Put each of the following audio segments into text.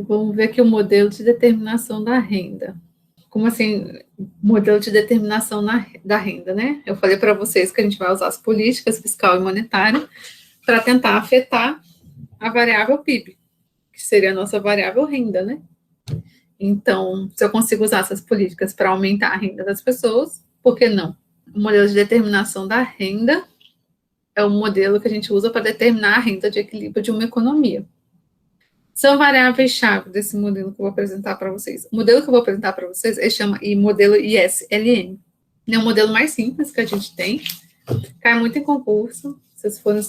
Vamos ver aqui o modelo de determinação da renda. Como assim, modelo de determinação da renda, né? Eu falei para vocês que a gente vai usar as políticas fiscal e monetária para tentar afetar a variável PIB, que seria a nossa variável renda, né? Então, se eu consigo usar essas políticas para aumentar a renda das pessoas, por que não? O modelo de determinação da renda é o modelo que a gente usa para determinar a renda de equilíbrio de uma economia. São variáveis-chave desse modelo que eu vou apresentar para vocês. O modelo que eu vou apresentar para vocês chama modelo ISLM. É o modelo mais simples que a gente tem. Cai muito em concurso. Se forem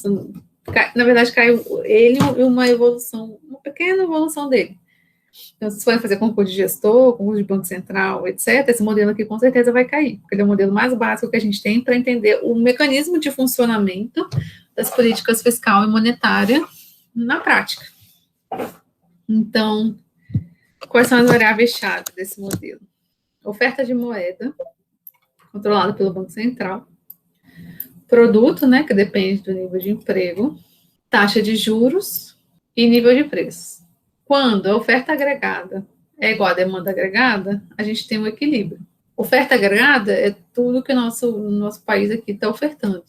na verdade, cai ele e uma evolução, uma pequena evolução dele. Então, se forem fazer concurso de gestor, concurso de Banco Central, etc., esse modelo aqui com certeza vai cair, porque ele é o modelo mais básico que a gente tem para entender o mecanismo de funcionamento das políticas fiscal e monetária na prática. Então, quais são as variáveis-chave desse modelo? Oferta de moeda, controlada pelo Banco Central. Produto, né, que depende do nível de emprego. Taxa de juros e nível de preços. Quando a oferta agregada é igual à demanda agregada, a gente tem um equilíbrio. Oferta agregada é tudo que o nosso país aqui está ofertando.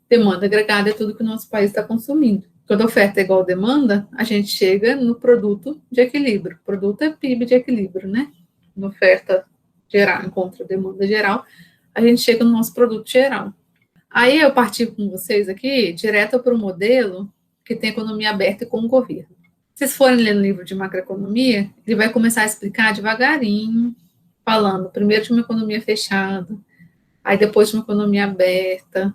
Demanda agregada é tudo que o nosso país está consumindo. Quando a oferta é igual à demanda, a gente chega no produto de equilíbrio. Produto é PIB de equilíbrio, né? Na oferta geral, encontra a demanda geral, a gente chega no nosso produto geral. Aí eu parti com vocês aqui, direto para o modelo que tem economia aberta e com o governo. Se vocês forem ler no livro de macroeconomia, ele vai começar a explicar devagarinho, falando primeiro de uma economia fechada, aí depois de uma economia aberta,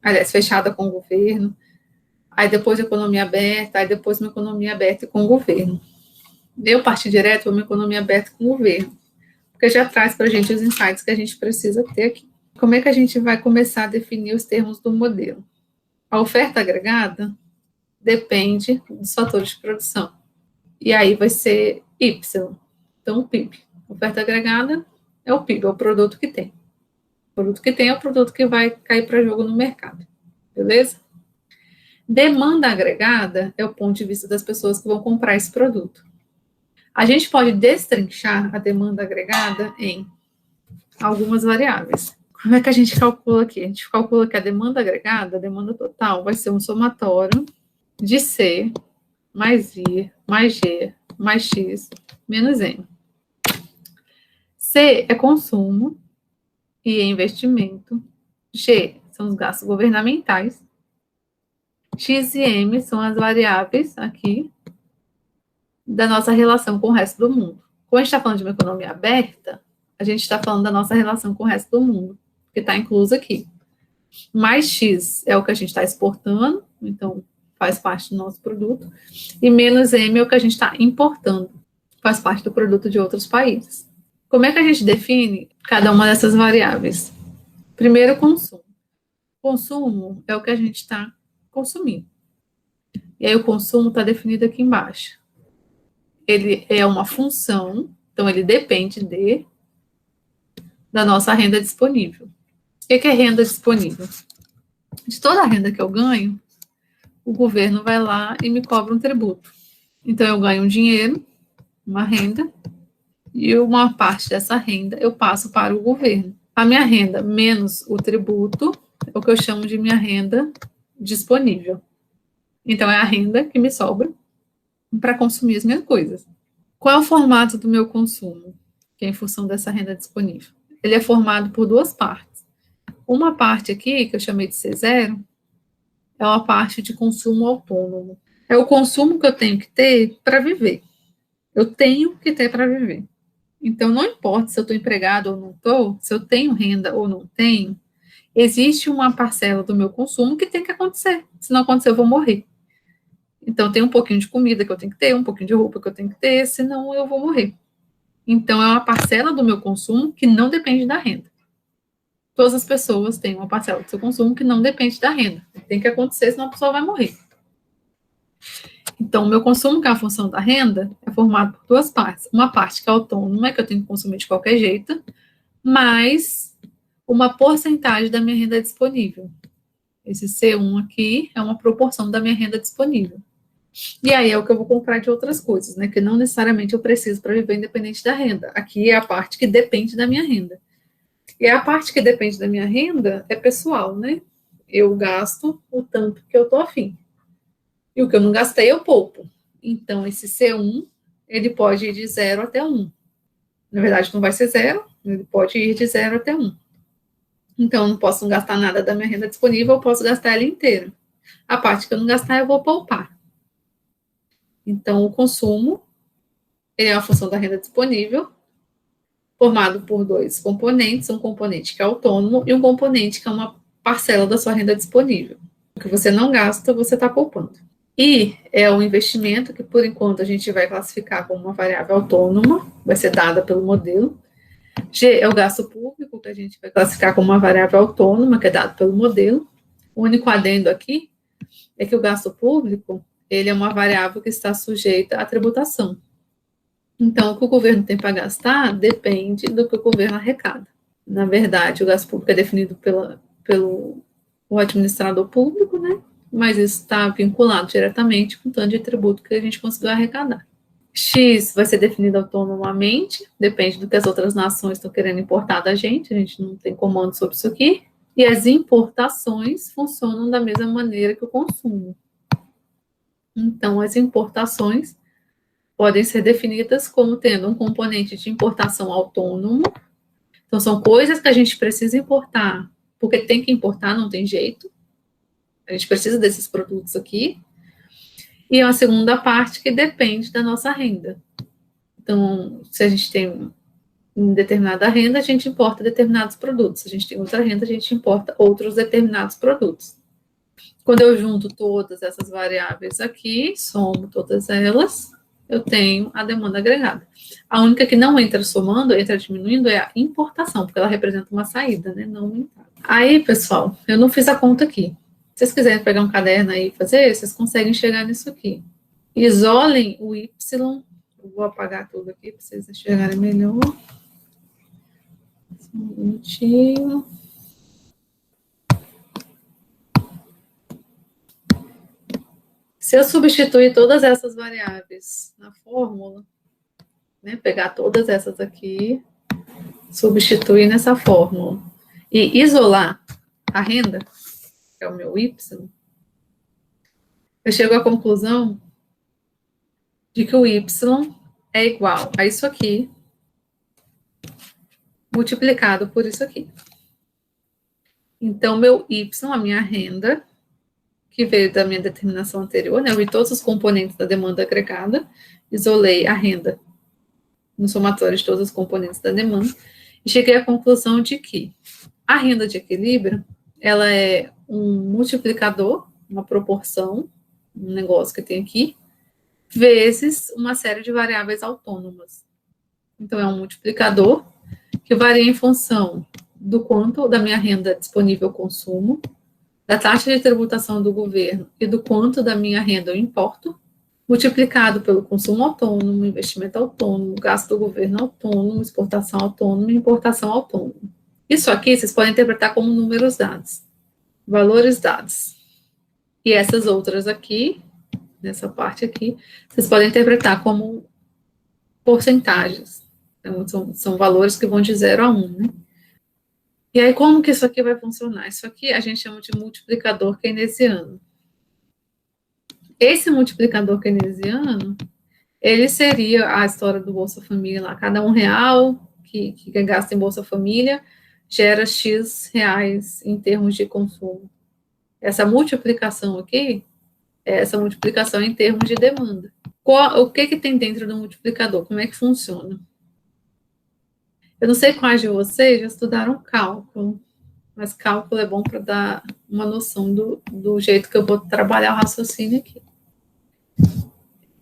aliás, fechada com o governo, aí depois de economia aberta, aí depois uma economia aberta com o governo. Eu parti direto para uma economia aberta com o governo, porque já traz para a gente os insights que a gente precisa ter aqui. Como é que a gente vai começar a definir os termos do modelo? A oferta agregada depende dos fatores de produção. E aí vai ser Y. Então, o PIB. Oferta agregada é o PIB, é o produto que tem. O produto que tem é o produto que vai cair para jogo no mercado. Beleza? Demanda agregada é o ponto de vista das pessoas que vão comprar esse produto. A gente pode destrinchar a demanda agregada em algumas variáveis. Como é que a gente calcula aqui? A gente calcula que a demanda agregada, a demanda total, vai ser um somatório de C mais I mais G mais X menos M. C é consumo, I é investimento, G são os gastos governamentais, X e M são as variáveis aqui da nossa relação com o resto do mundo. Quando a gente está falando de uma economia aberta, a gente está falando da nossa relação com o resto do mundo, que está incluso aqui. Mais X é o que a gente está exportando, então faz parte do nosso produto, e menos M é o que a gente está importando, faz parte do produto de outros países. Como é que a gente define cada uma dessas variáveis? Primeiro, consumo. Consumo é o que a gente está consumindo. E aí o consumo está definido aqui embaixo. Ele é uma função, então ele depende da nossa renda disponível. O que é renda disponível? De toda a renda que eu ganho, o governo vai lá e me cobra um tributo. Então, eu ganho um dinheiro, uma renda, e uma parte dessa renda eu passo para o governo. A minha renda menos o tributo é o que eu chamo de minha renda disponível. Então, é a renda que me sobra para consumir as minhas coisas. Qual é o formato do meu consumo, que é em função dessa renda disponível? Ele é formado por duas partes. Uma parte aqui, que eu chamei de C0, é uma parte de consumo autônomo. É o consumo que eu tenho que ter para viver. Eu tenho que ter para viver. Então, não importa se eu estou empregado ou não estou, se eu tenho renda ou não tenho, existe uma parcela do meu consumo que tem que acontecer. Se não acontecer, eu vou morrer. Então, tem um pouquinho de comida que eu tenho que ter, um pouquinho de roupa que eu tenho que ter, senão eu vou morrer. Então, é uma parcela do meu consumo que não depende da renda. Todas as pessoas têm uma parcela do seu consumo que não depende da renda. Tem que acontecer, senão a pessoa vai morrer. Então, o meu consumo, que é a função da renda, é formado por duas partes. Uma parte que é autônoma, que eu tenho que consumir de qualquer jeito, mais uma porcentagem da minha renda disponível. Esse C1 aqui é uma proporção da minha renda disponível. E aí é o que eu vou comprar de outras coisas, né? Que não necessariamente eu preciso para viver independente da renda. Aqui é a parte que depende da minha renda. E a parte que depende da minha renda é pessoal, né? Eu gasto o tanto que eu tô afim. E o que eu não gastei, eu poupo. Então, esse C1, ele pode ir de 0 até 1. Na verdade, não vai ser 0, ele pode ir de 0 até 1. Então, eu não posso gastar nada da minha renda disponível, eu posso gastar ela inteira. A parte que eu não gastar, eu vou poupar. Então, o consumo é a função da renda disponível, formado por dois componentes, um componente que é autônomo e um componente que é uma parcela da sua renda disponível. O que você não gasta, você está poupando. I é o investimento, que por enquanto a gente vai classificar como uma variável autônoma, vai ser dada pelo modelo. G é o gasto público, que a gente vai classificar como uma variável autônoma, que é dado pelo modelo. O único adendo aqui é que o gasto público, ele é uma variável que está sujeita à tributação. Então, o que o governo tem para gastar depende do que o governo arrecada. Na verdade, o gasto público é definido pelo o administrador público, né? Mas isso está vinculado diretamente com o tanto de tributo que a gente conseguiu arrecadar. X vai ser definido autonomamente, depende do que as outras nações estão querendo importar da gente, a gente não tem comando sobre isso aqui. E as importações funcionam da mesma maneira que o consumo. Então, as importações podem ser definidas como tendo um componente de importação autônomo. Então, são coisas que a gente precisa importar, porque tem que importar, não tem jeito. A gente precisa desses produtos aqui. E uma segunda parte que depende da nossa renda. Então, se a gente tem determinada renda, a gente importa determinados produtos. Se a gente tem outra renda, a gente importa outros determinados produtos. Quando eu junto todas essas variáveis aqui, somo todas elas, eu tenho a demanda agregada. A única que não entra somando, entra diminuindo, é a importação, porque ela representa uma saída, né? Não uma entrada. Aí, pessoal, eu não fiz a conta aqui. Se vocês quiserem pegar um caderno aí e fazer, vocês conseguem chegar nisso aqui. Isolem o Y. Eu vou apagar tudo aqui para vocês enxergarem melhor. Só um minutinho. Se eu substituir todas essas variáveis na fórmula, né, pegar todas essas aqui, substituir nessa fórmula e isolar a renda, que é o meu Y, eu chego à conclusão de que o Y é igual a isso aqui, multiplicado por isso aqui. Então, meu Y, a minha renda, que veio da minha determinação anterior, né? Eu vi todos os componentes da demanda agregada, isolei a renda no somatório de todos os componentes da demanda, e cheguei à conclusão de que a renda de equilíbrio, ela é um multiplicador, uma proporção, um negócio que tem aqui, vezes uma série de variáveis autônomas. Então, é um multiplicador que varia em função do quanto da minha renda disponível ao consumo, da taxa de tributação do governo e do quanto da minha renda eu importo, multiplicado pelo consumo autônomo, investimento autônomo, gasto do governo autônomo, exportação autônoma e importação autônoma. Isso aqui vocês podem interpretar como números dados, valores dados. E essas outras aqui, nessa parte aqui, vocês podem interpretar como porcentagens. Então, são valores que vão de 0 a 1, né? E aí, como que isso aqui vai funcionar? Isso aqui a gente chama de multiplicador keynesiano. Esse multiplicador keynesiano, ele seria a história do Bolsa Família lá. Cada R$1 que gasta em Bolsa Família gera X reais em termos de consumo. Essa multiplicação aqui é essa multiplicação em termos de demanda. O que tem dentro do multiplicador? Como é que funciona? Eu não sei quais de vocês já estudaram cálculo, mas cálculo é bom para dar uma noção do jeito que eu vou trabalhar o raciocínio aqui.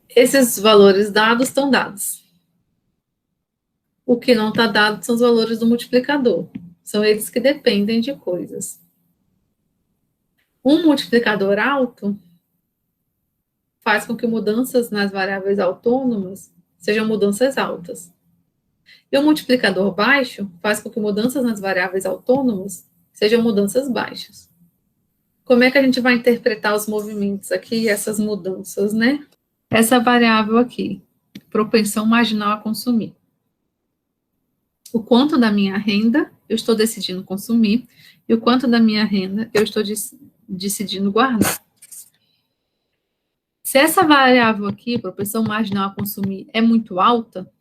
Esses valores dados estão dados. O que não está dado são os valores do multiplicador. São eles que dependem de coisas. Um multiplicador alto faz com que mudanças nas variáveis autônomas sejam mudanças altas. E o multiplicador baixo faz com que mudanças nas variáveis autônomas sejam mudanças baixas. Como é que a gente vai interpretar os movimentos aqui, essas mudanças, né? Essa variável aqui, propensão marginal a consumir. O quanto da minha renda eu estou decidindo consumir e o quanto da minha renda eu estou decidindo guardar. Se essa variável aqui, propensão marginal a consumir, é muito alta,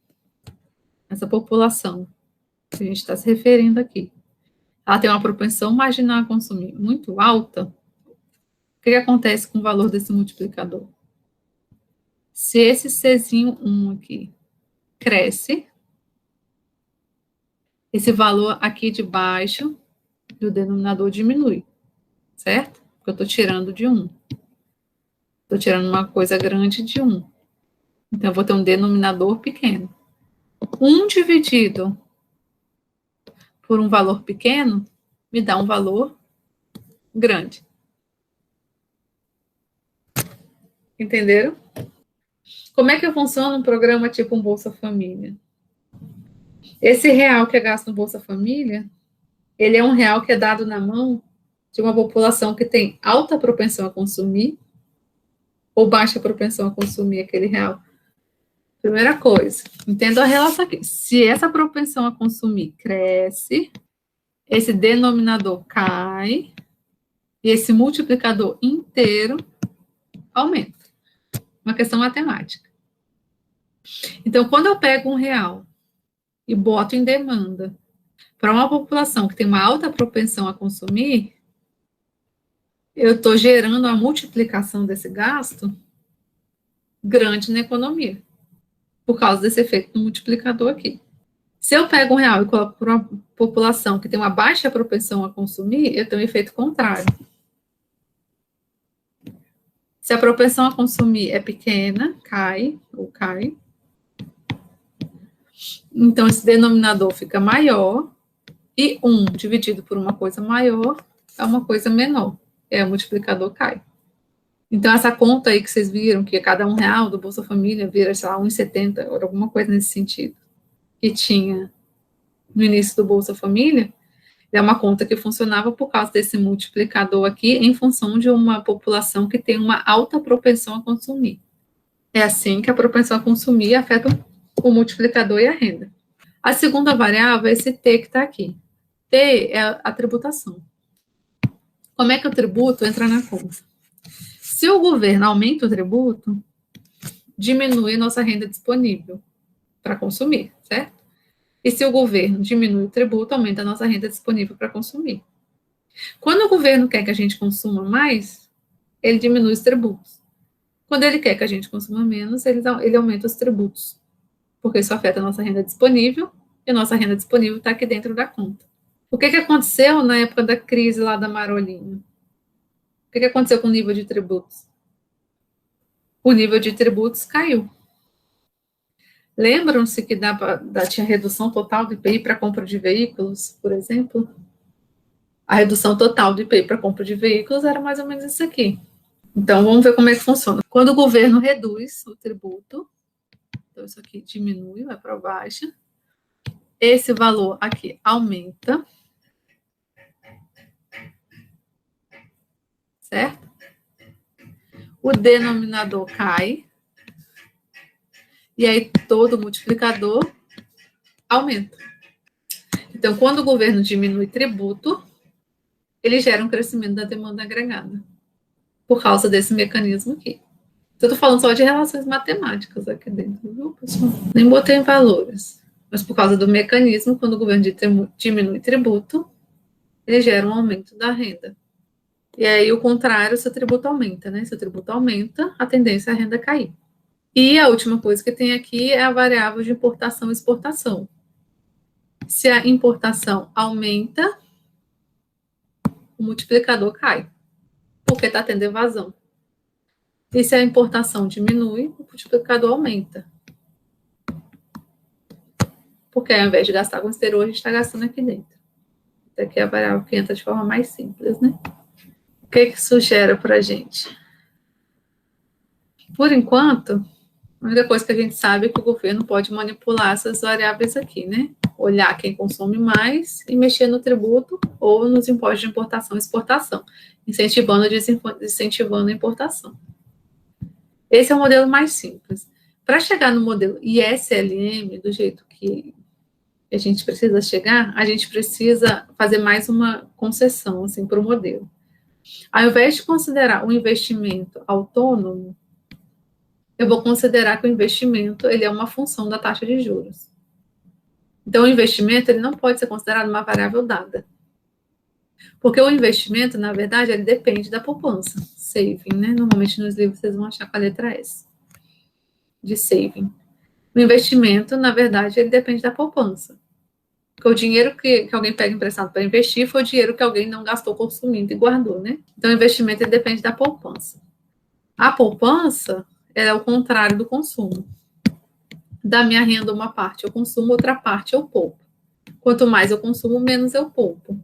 essa população que a gente está se referindo aqui, ela tem uma propensão marginal a consumir muito alta, o que acontece com o valor desse multiplicador? Se esse Czinho 1 aqui cresce, esse valor aqui de baixo do denominador diminui, certo? Porque eu estou tirando de 1. Estou tirando uma coisa grande de 1. Então, eu vou ter um denominador pequeno. 1 dividido por um valor pequeno me dá um valor grande. Entenderam? Como é que funciona um programa tipo um Bolsa Família? Esse real que é gasto no Bolsa Família, ele é um real que é dado na mão de uma população que tem alta propensão a consumir ou baixa propensão a consumir aquele real. Primeira coisa, entenda a relação aqui. Se essa propensão a consumir cresce, esse denominador cai e esse multiplicador inteiro aumenta. Uma questão matemática. Então, quando eu pego um real e boto em demanda para uma população que tem uma alta propensão a consumir, eu estou gerando a multiplicação desse gasto grande na economia, por causa desse efeito do multiplicador aqui. Se eu pego um real e coloco para uma população que tem uma baixa propensão a consumir, eu tenho um efeito contrário. Se a propensão a consumir é pequena, cai. Então, esse denominador fica maior, e 1 dividido por uma coisa maior é uma coisa menor. O multiplicador cai. Então, essa conta aí que vocês viram, que cada R$1 do Bolsa Família vira, sei lá, 1,70, ou alguma coisa nesse sentido, que tinha no início do Bolsa Família, é uma conta que funcionava por causa desse multiplicador aqui, em função de uma população que tem uma alta propensão a consumir. É assim que a propensão a consumir afeta o multiplicador e a renda. A segunda variável é esse T que está aqui. T é a tributação. Como é que o tributo entra na conta? Se o governo aumenta o tributo, diminui a nossa renda disponível para consumir, certo? E se o governo diminui o tributo, aumenta a nossa renda disponível para consumir. Quando o governo quer que a gente consuma mais, ele diminui os tributos. Quando ele quer que a gente consuma menos, ele aumenta os tributos, porque isso afeta a nossa renda disponível, e a nossa renda disponível está aqui dentro da conta. O que aconteceu na época da crise lá da Marolinha? O que aconteceu com o nível de tributos? O nível de tributos caiu. Lembram-se que tinha redução total do IPI para compra de veículos, por exemplo? A redução total do IPI para compra de veículos era mais ou menos isso aqui. Então, vamos ver como é que funciona. Quando o governo reduz o tributo, então isso aqui diminui, vai para baixo, esse valor aqui aumenta, certo? O denominador cai, e aí todo o multiplicador aumenta. Então, quando o governo diminui tributo, ele gera um crescimento da demanda agregada, por causa desse mecanismo aqui. Eu estou falando só de relações matemáticas aqui dentro, viu, pessoal? Nem botei em valores. Mas por causa do mecanismo, quando o governo diminui tributo, ele gera um aumento da renda. E aí, o contrário, se o tributo aumenta, né? Se o tributo aumenta, a tendência é a renda cair. E a última coisa que tem aqui é a variável de importação e exportação. Se a importação aumenta, o multiplicador cai, porque está tendo evasão. E se a importação diminui, o multiplicador aumenta. Porque ao invés de gastar com o exterior, a gente está gastando aqui dentro. Essa aqui é a variável que entra de forma mais simples, né? O que isso gera para a gente? Por enquanto, a única coisa que a gente sabe é que o governo pode manipular essas variáveis aqui, né? olhar quem consome mais e mexer no tributo ou nos impostos de importação e exportação, incentivando ou desincentivando a importação. Esse é o modelo mais simples. Para chegar no modelo ISLM, do jeito que a gente precisa chegar, a gente precisa fazer mais uma concessão assim, para o modelo. Ao invés de considerar o investimento autônomo, eu vou considerar que o investimento ele é uma função da taxa de juros. Então, o investimento ele não pode ser considerado uma variável dada. Porque o investimento, na verdade, ele depende da poupança, saving, né? Normalmente nos livros vocês vão achar com a letra S, de saving. O investimento, na verdade, ele depende da poupança. Porque o dinheiro que alguém pega emprestado para investir foi o dinheiro que alguém não gastou consumindo e guardou, né? Então, o investimento ele depende da poupança. A poupança é o contrário do consumo. Da minha renda, uma parte eu consumo, outra parte eu poupo. Quanto mais eu consumo, menos eu poupo.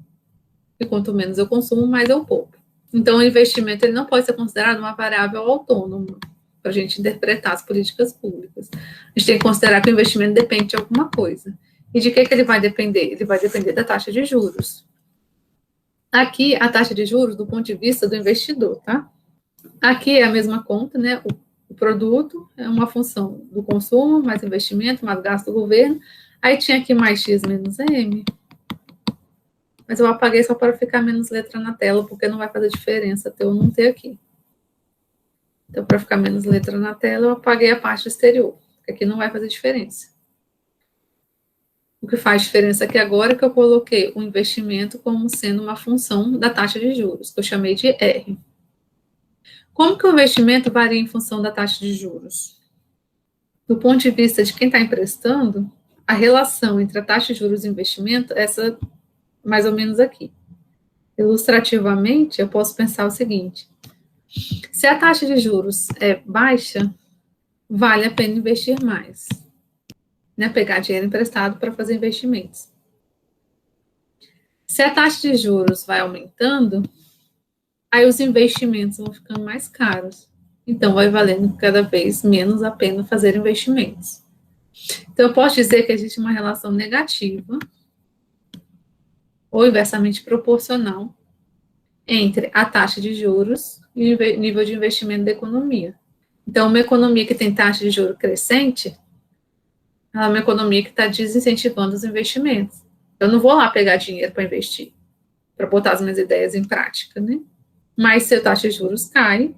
E quanto menos eu consumo, mais eu poupo. Então, o investimento ele não pode ser considerado uma variável autônoma para a gente interpretar as políticas públicas. A gente tem que considerar que o investimento depende de alguma coisa. E de que ele vai depender? Ele vai depender da taxa de juros. Aqui, a taxa de juros do ponto de vista do investidor, tá? Aqui é a mesma conta, né? O produto é uma função do consumo, mais investimento, mais gasto do governo. Aí tinha aqui mais X menos M. Mas eu apaguei só para ficar menos letra na tela, porque não vai fazer diferença ter ou não ter aqui. Então, para ficar menos letra na tela, eu apaguei a parte exterior, porque aqui não vai fazer diferença. O que faz diferença aqui agora é que eu coloquei o investimento como sendo uma função da taxa de juros, que eu chamei de R. Como que o investimento varia em função da taxa de juros? Do ponto de vista de quem está emprestando, a relação entre a taxa de juros e o investimento é essa mais ou menos aqui. Ilustrativamente, eu posso pensar o seguinte: se a taxa de juros é baixa, vale a pena investir mais, né? Pegar dinheiro emprestado para fazer investimentos. Se a taxa de juros vai aumentando, aí os investimentos vão ficando mais caros. Então, vai valendo cada vez menos a pena fazer investimentos. Então, eu posso dizer que existe uma relação negativa ou inversamente proporcional entre a taxa de juros e o nível de investimento da economia. Então, uma economia que tem taxa de juros crescente, ela é uma economia que está desincentivando os investimentos. Eu não vou lá pegar dinheiro para investir, para botar as minhas ideias em prática, né? Mas se a taxa de juros cai,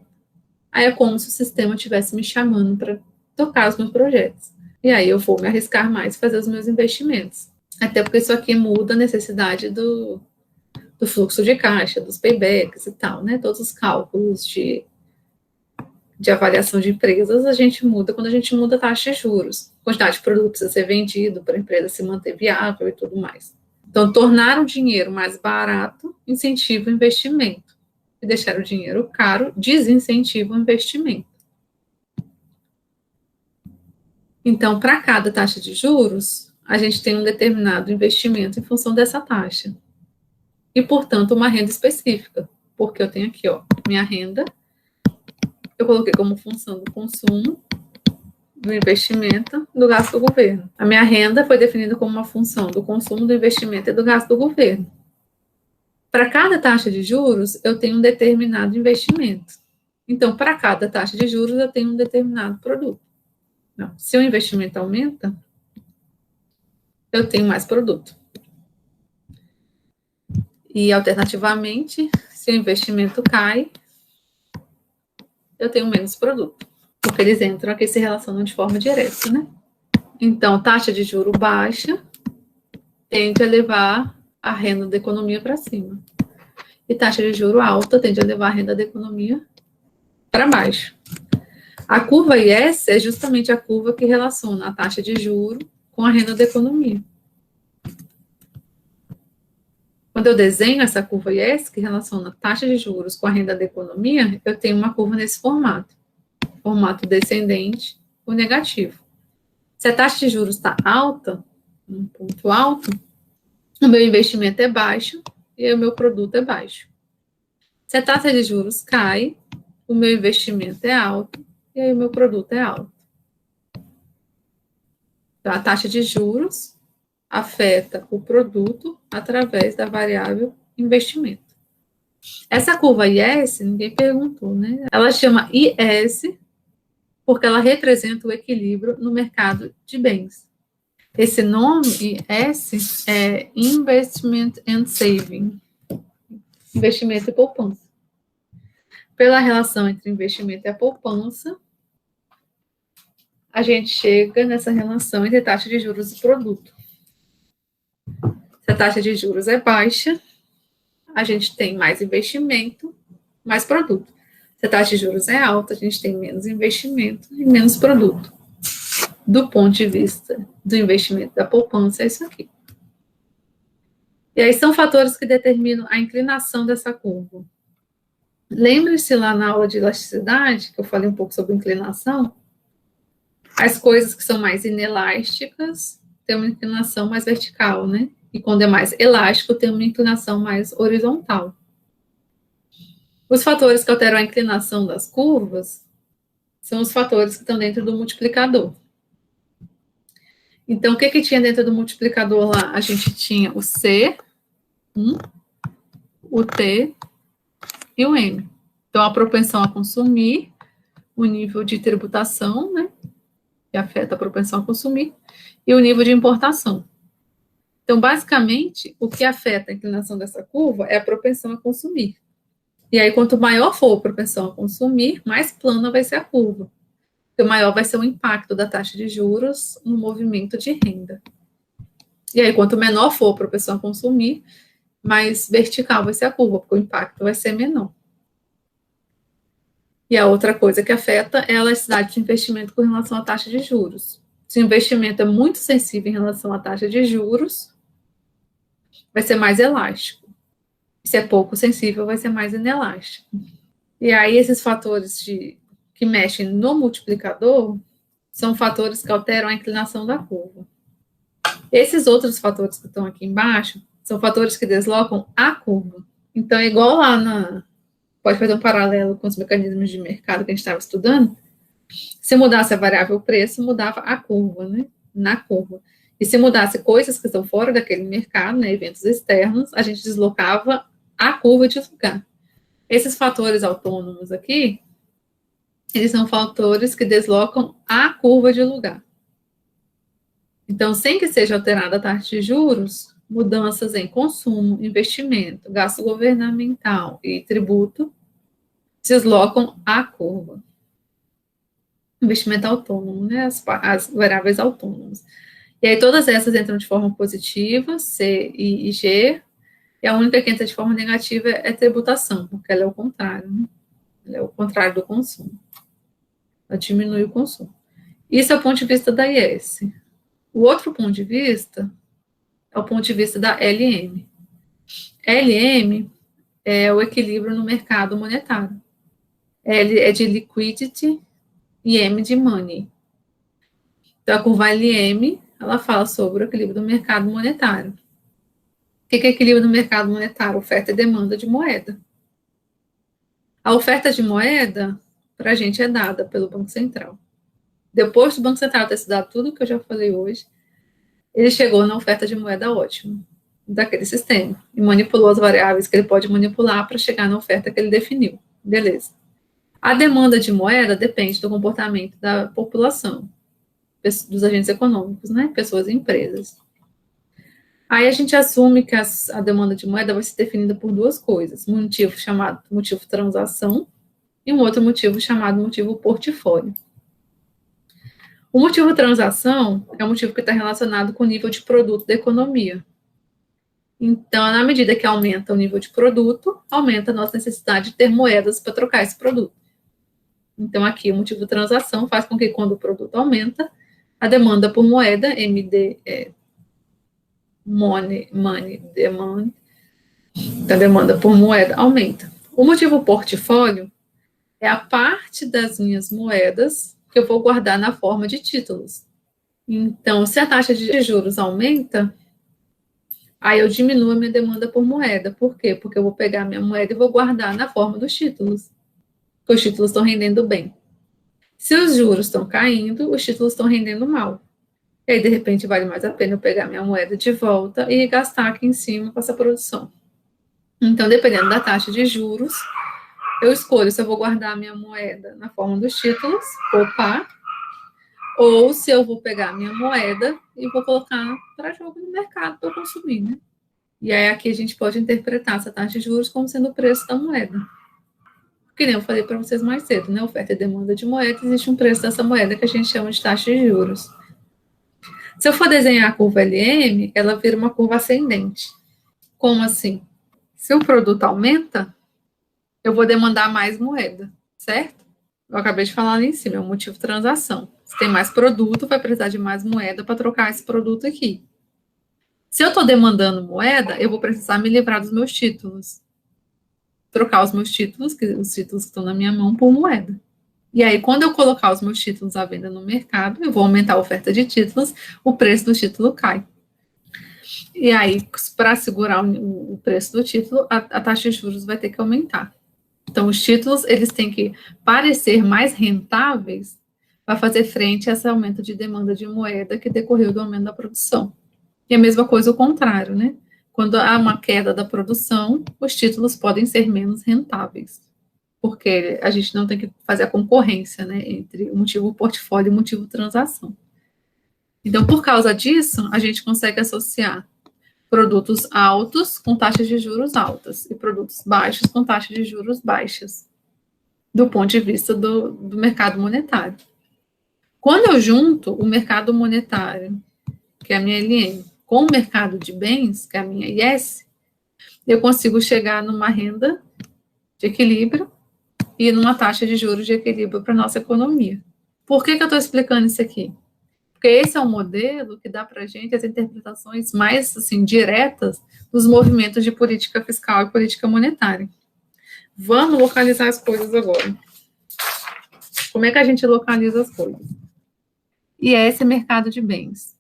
aí é como se o sistema estivesse me chamando para tocar os meus projetos. E aí eu vou me arriscar mais e fazer os meus investimentos. Até porque isso aqui muda a necessidade do fluxo de caixa, dos paybacks e tal, né? Todos os cálculos de avaliação de empresas, a gente muda quando a gente muda a taxa de juros. Quantidade de produto precisa ser vendido para a empresa se manter viável e tudo mais. Então, tornar o dinheiro mais barato incentiva o investimento. E deixar o dinheiro caro desincentiva o investimento. Então, para cada taxa de juros, a gente tem um determinado investimento em função dessa taxa. E, portanto, uma renda específica. Porque eu tenho aqui, ó, minha renda, eu coloquei como função do consumo, do investimento, do gasto do governo. A minha renda foi definida como uma função do consumo, do investimento e do gasto do governo. Para cada taxa de juros, eu tenho um determinado investimento. Então, para cada taxa de juros, eu tenho um determinado produto. Não, se o investimento aumenta, eu tenho mais produto. E, alternativamente, se o investimento cai, eu tenho menos produto. Porque eles entram aqui e se relacionam de forma direta, né? Então, taxa de juro baixa tende a levar a renda da economia para cima. E taxa de juro alta tende a levar a renda da economia para baixo. A curva IS é justamente a curva que relaciona a taxa de juro com a renda da economia. Quando eu desenho essa curva IS, que relaciona a taxa de juros com a renda da economia, eu tenho uma curva nesse formato descendente ou negativo. Se a taxa de juros está alta, um ponto alto, o meu investimento é baixo e o meu produto é baixo. Se a taxa de juros cai, o meu investimento é alto e aí o meu produto é alto. Então, a taxa de juros afeta o produto através da variável investimento. Essa curva IS, ninguém perguntou, né? Ela chama IS porque ela representa o equilíbrio no mercado de bens. Esse nome, IS, é Investment and Saving, investimento e poupança. Pela relação entre investimento e a poupança, a gente chega nessa relação entre taxa de juros e produto. Se a taxa de juros é baixa, a gente tem mais investimento, mais produto. Se a taxa de juros é alta, a gente tem menos investimento e menos produto. Do ponto de vista do investimento da poupança, é isso aqui. E aí são fatores que determinam a inclinação dessa curva. Lembre-se lá na aula de elasticidade, que eu falei um pouco sobre inclinação, as coisas que são mais inelásticas têm uma inclinação mais vertical, né? E quando é mais elástico, tem uma inclinação mais horizontal. Os fatores que alteram a inclinação das curvas são os fatores que estão dentro do multiplicador. Então, o que tinha dentro do multiplicador lá? A gente tinha o C, o T e o M. Então, a propensão a consumir, o nível de tributação, né, que afeta a propensão a consumir, e o nível de importação. Então, basicamente, o que afeta a inclinação dessa curva é a propensão a consumir. E aí, quanto maior for a propensão a consumir, mais plana vai ser a curva. Porque maior vai ser o impacto da taxa de juros no movimento de renda. E aí, quanto menor for a propensão a consumir, mais vertical vai ser a curva, porque o impacto vai ser menor. E a outra coisa que afeta é a elasticidade de investimento com relação à taxa de juros. Se o investimento é muito sensível em relação à taxa de juros, vai ser mais elástico. Se é pouco sensível, vai ser mais inelástico. E aí, esses fatores que mexem no multiplicador são fatores que alteram a inclinação da curva. Esses outros fatores que estão aqui embaixo são fatores que deslocam a curva. Então, é igual lá pode fazer um paralelo com os mecanismos de mercado que a gente estava estudando. Se mudasse a variável preço, mudava a curva, né? Na curva. E se mudasse coisas que estão fora daquele mercado, né, eventos externos, a gente deslocava a curva de lugar. Esses fatores autônomos aqui, eles são fatores que deslocam a curva de lugar. Então, sem que seja alterada a taxa de juros, mudanças em consumo, investimento, gasto governamental e tributo deslocam a curva. Investimento autônomo, né? As variáveis autônomas. E aí todas essas entram de forma positiva, C e G, e a única que entra de forma negativa é tributação, porque ela é o contrário, né? Ela é o contrário do consumo. Ela diminui o consumo. Isso é o ponto de vista da IS. O outro ponto de vista é o ponto de vista da LM. LM é o equilíbrio no mercado monetário. L é de liquidity e M de money. Então, a curva LM, ela fala sobre o equilíbrio do mercado monetário. O que é equilíbrio do mercado monetário? Oferta e demanda de moeda. A oferta de moeda, para a gente, é dada pelo Banco Central. Depois do Banco Central ter estudado tudo que eu já falei hoje, ele chegou na oferta de moeda ótima daquele sistema e manipulou as variáveis que ele pode manipular para chegar na oferta que ele definiu. Beleza. A demanda de moeda depende do comportamento da população, dos agentes econômicos, né? Pessoas e empresas. Aí a gente assume que a demanda de moeda vai ser definida por duas coisas, um motivo chamado motivo transação e um outro motivo chamado motivo portfólio. O motivo transação é um motivo que está relacionado com o nível de produto da economia. Então, na medida que aumenta o nível de produto, aumenta a nossa necessidade de ter moedas para trocar esse produto. Então, aqui, o motivo de transação faz com que, quando o produto aumenta, a demanda por moeda, MD, money, demand, a demanda por moeda aumenta. O motivo portfólio é a parte das minhas moedas que eu vou guardar na forma de títulos. Então, se a taxa de juros aumenta, aí eu diminuo a minha demanda por moeda. Por quê? Porque eu vou pegar a minha moeda e vou guardar na forma dos títulos. Porque os títulos estão rendendo bem. Se os juros estão caindo, os títulos estão rendendo mal. E aí, de repente, vale mais a pena eu pegar minha moeda de volta e gastar aqui em cima com essa produção. Então, dependendo da taxa de juros, eu escolho se eu vou guardar a minha moeda na forma dos títulos, poupar, ou se eu vou pegar a minha moeda e vou colocar para jogo no mercado para eu consumir, né? E aí aqui a gente pode interpretar essa taxa de juros como sendo o preço da moeda. Que nem eu falei para vocês mais cedo, né? Oferta e demanda de moeda, existe um preço dessa moeda que a gente chama de taxa de juros. Se eu for desenhar a curva LM, ela vira uma curva ascendente. Como assim? Se o produto aumenta, eu vou demandar mais moeda, certo? Eu acabei de falar ali em cima, é um motivo de transação. Se tem mais produto, vai precisar de mais moeda para trocar esse produto aqui. Se eu estou demandando moeda, eu vou precisar me livrar dos meus títulos. Trocar os meus títulos, os títulos que estão na minha mão, por moeda. E aí, quando eu colocar os meus títulos à venda no mercado, eu vou aumentar a oferta de títulos, o preço do título cai. E aí, para segurar o preço do título, a taxa de juros vai ter que aumentar. Então, os títulos, eles têm que parecer mais rentáveis para fazer frente a esse aumento de demanda de moeda que decorreu do aumento da produção. E a mesma coisa o contrário, né? Quando há uma queda da produção, os títulos podem ser menos rentáveis, porque a gente não tem que fazer a concorrência, né, entre o motivo portfólio e o motivo transação. Então, por causa disso, a gente consegue associar produtos altos com taxas de juros altas e produtos baixos com taxas de juros baixas, do ponto de vista do mercado monetário. Quando eu junto o mercado monetário, que é a minha LM, com o mercado de bens, que é a minha IS, eu consigo chegar numa renda de equilíbrio e numa taxa de juros de equilíbrio para a nossa economia. Por que eu estou explicando isso aqui? Porque esse é um modelo que dá para a gente as interpretações mais assim, diretas dos movimentos de política fiscal e política monetária. Vamos localizar as coisas agora. Como é que a gente localiza as coisas? IS é mercado de bens.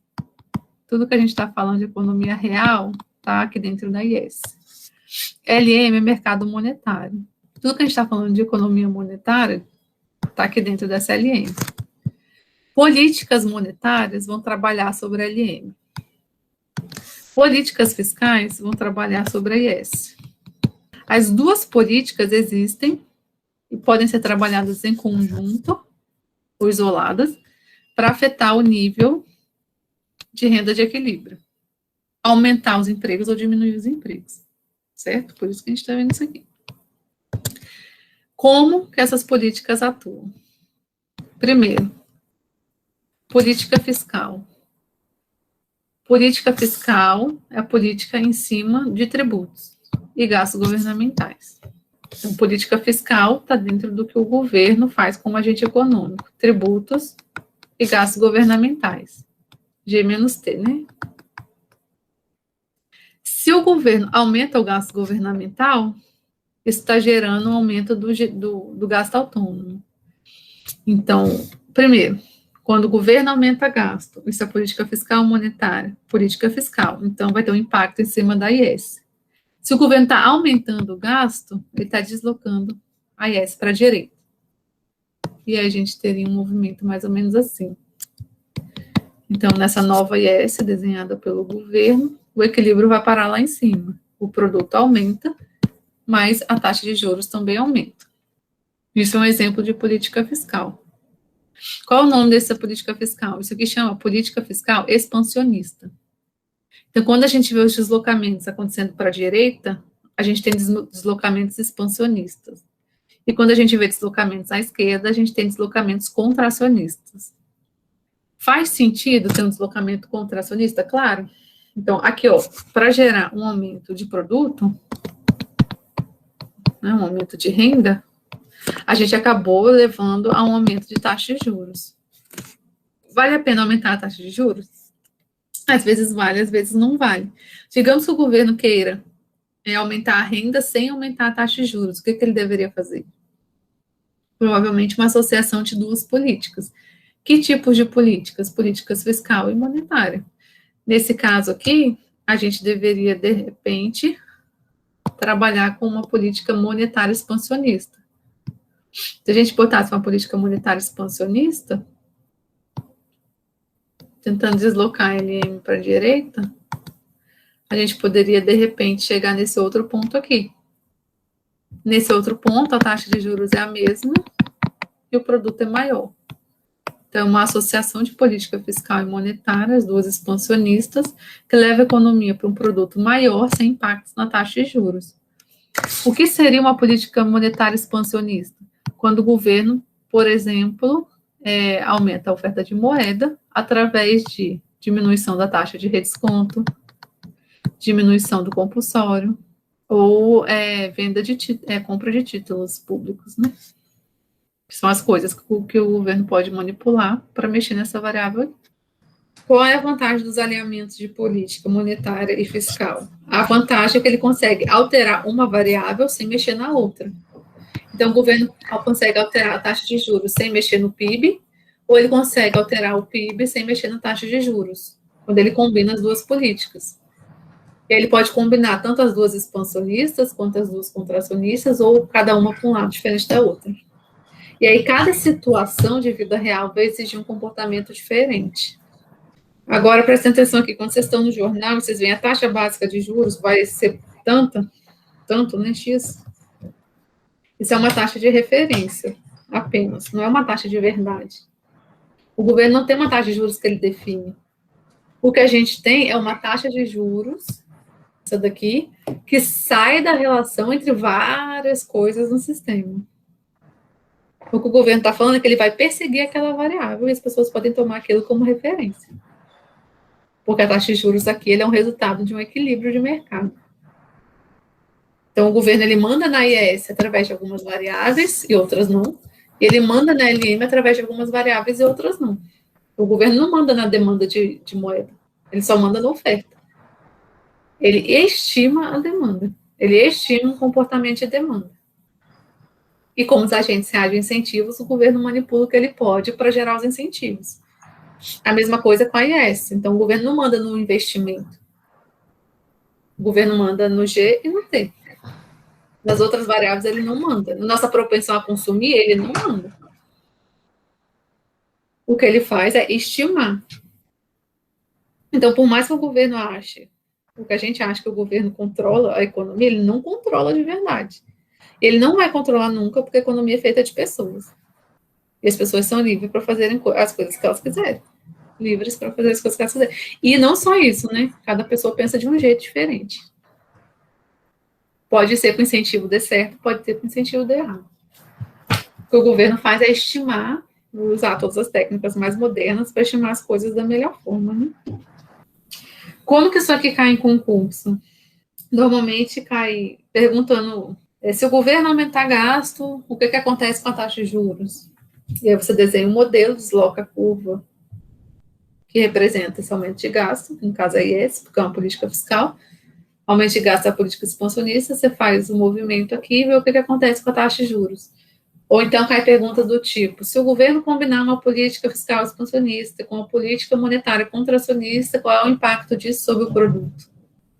Tudo que a gente está falando de economia real está aqui dentro da IS. LM é mercado monetário. Tudo que a gente está falando de economia monetária está aqui dentro dessa LM. Políticas monetárias vão trabalhar sobre a LM. Políticas fiscais vão trabalhar sobre a IS. As duas políticas existem e podem ser trabalhadas em conjunto ou isoladas para afetar o nível de renda de equilíbrio, aumentar os empregos ou diminuir os empregos, certo? Por isso que a gente está vendo isso aqui. Como que essas políticas atuam? Primeiro, política fiscal. Política fiscal é a política em cima de tributos e gastos governamentais. Então, política fiscal está dentro do que o governo faz como agente econômico, tributos e gastos governamentais. G-T, né? Se o governo aumenta o gasto governamental, isso está gerando um aumento do gasto autônomo. Então, primeiro, quando o governo aumenta gasto, isso é política fiscal monetária, política fiscal, então vai ter um impacto em cima da IS. Se o governo está aumentando o gasto, ele está deslocando a IS para a direita. E aí a gente teria um movimento mais ou menos assim. Então, nessa nova IS desenhada pelo governo, o equilíbrio vai parar lá em cima. O produto aumenta, mas a taxa de juros também aumenta. Isso é um exemplo de política fiscal. Qual é o nome dessa política fiscal? Isso aqui chama política fiscal expansionista. Então, quando a gente vê os deslocamentos acontecendo para a direita, a gente tem deslocamentos expansionistas. E quando a gente vê deslocamentos à esquerda, a gente tem deslocamentos contracionistas. Faz sentido ter um deslocamento contracionista? Claro. Então, aqui, ó, para gerar um aumento de produto, né, um aumento de renda, a gente acabou levando a um aumento de taxa de juros. Vale a pena aumentar a taxa de juros? Às vezes vale, às vezes não vale. Digamos que o governo queira aumentar a renda sem aumentar a taxa de juros. O que ele deveria fazer? Provavelmente uma associação de duas políticas. Que tipos de políticas? Políticas fiscal e monetária. Nesse caso aqui, a gente deveria, de repente, trabalhar com uma política monetária expansionista. Se a gente botasse uma política monetária expansionista, tentando deslocar a LM para a direita, a gente poderia, de repente, chegar nesse outro ponto aqui. Nesse outro ponto, a taxa de juros é a mesma e o produto é maior. Então, uma associação de política fiscal e monetária, as duas expansionistas, que leva a economia para um produto maior, sem impactos na taxa de juros. O que seria uma política monetária expansionista? Quando o governo, por exemplo, aumenta a oferta de moeda através de diminuição da taxa de redesconto, diminuição do compulsório, ou compra de títulos públicos, né? Que são as coisas que o governo pode manipular para mexer nessa variável. Qual é a vantagem dos alinhamentos de política monetária e fiscal? A vantagem é que ele consegue alterar uma variável sem mexer na outra. Então, o governo consegue alterar a taxa de juros sem mexer no PIB, ou ele consegue alterar o PIB sem mexer na taxa de juros, quando ele combina as duas políticas. E aí ele pode combinar tanto as duas expansionistas quanto as duas contracionistas, ou cada uma com um lado diferente da outra. E aí, cada situação de vida real vai exigir um comportamento diferente. Agora, prestem atenção aqui, quando vocês estão no jornal, vocês veem a taxa básica de juros vai ser tanto, né, X? Isso é uma taxa de referência, apenas, não é uma taxa de verdade. O governo não tem uma taxa de juros que ele define. O que a gente tem é uma taxa de juros, essa daqui, que sai da relação entre várias coisas no sistema. O que o governo está falando é que ele vai perseguir aquela variável e as pessoas podem tomar aquilo como referência. Porque a taxa de juros aqui é um resultado de um equilíbrio de mercado. Então, o governo ele manda na IES através de algumas variáveis e outras não. E ele manda na LM através de algumas variáveis e outras não. O governo não manda na demanda de moeda. Ele só manda na oferta. Ele estima a demanda. Ele estima o comportamento de demanda. E como os agentes reagem a incentivos, o governo manipula o que ele pode para gerar os incentivos. A mesma coisa com a IES. Então, o governo não manda no investimento. O governo manda no G e no T. Nas outras variáveis, ele não manda. Na nossa propensão a consumir, ele não manda. O que ele faz é estimar. Então, por mais que o governo ache, o que a gente acha que o governo controla a economia, ele não controla de verdade. Ele não vai controlar nunca, porque a economia é feita de pessoas. E as pessoas são livres para fazerem as coisas que elas quiserem. Livres para fazer as coisas que elas quiserem. E não só isso, né? Cada pessoa pensa de um jeito diferente. Pode ser que o incentivo dê certo, pode ser que o incentivo dê errado. O que o governo faz é estimar, usar todas as técnicas mais modernas para estimar as coisas da melhor forma, né? Como que isso aqui cai em concurso? Normalmente cai perguntando se o governo aumentar gasto, o que acontece com a taxa de juros? E aí você desenha um modelo, desloca a curva que representa esse aumento de gasto, no caso aí esse, porque é uma política fiscal. Aumento de gasto é a política expansionista, você faz o movimento aqui e vê o que acontece com a taxa de juros. Ou então cai pergunta do tipo, se o governo combinar uma política fiscal expansionista com uma política monetária contracionista, qual é o impacto disso sobre o produto?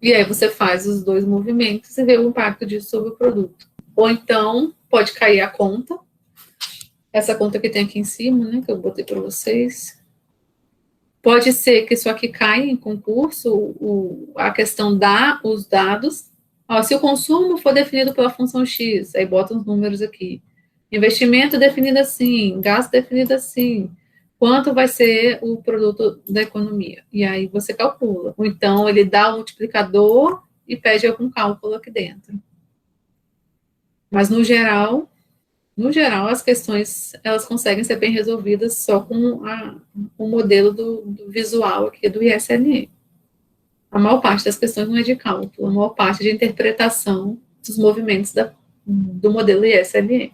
E aí você faz os dois movimentos e vê o impacto disso sobre o produto. Ou então pode cair a conta, essa conta que tem aqui em cima, né, que eu botei para vocês. Pode ser que isso aqui caia em concurso, a questão os dados. Ó, se o consumo for definido pela função X, aí bota os números aqui. Investimento definido assim, gasto definido assim. Quanto vai ser o produto da economia? E aí você calcula. Ou então ele dá o multiplicador e pede algum cálculo aqui dentro. Mas no geral, as questões elas conseguem ser bem resolvidas só com o modelo do visual aqui do ISLM. A maior parte das questões não é de cálculo, a maior parte é de interpretação dos movimentos do modelo ISLM.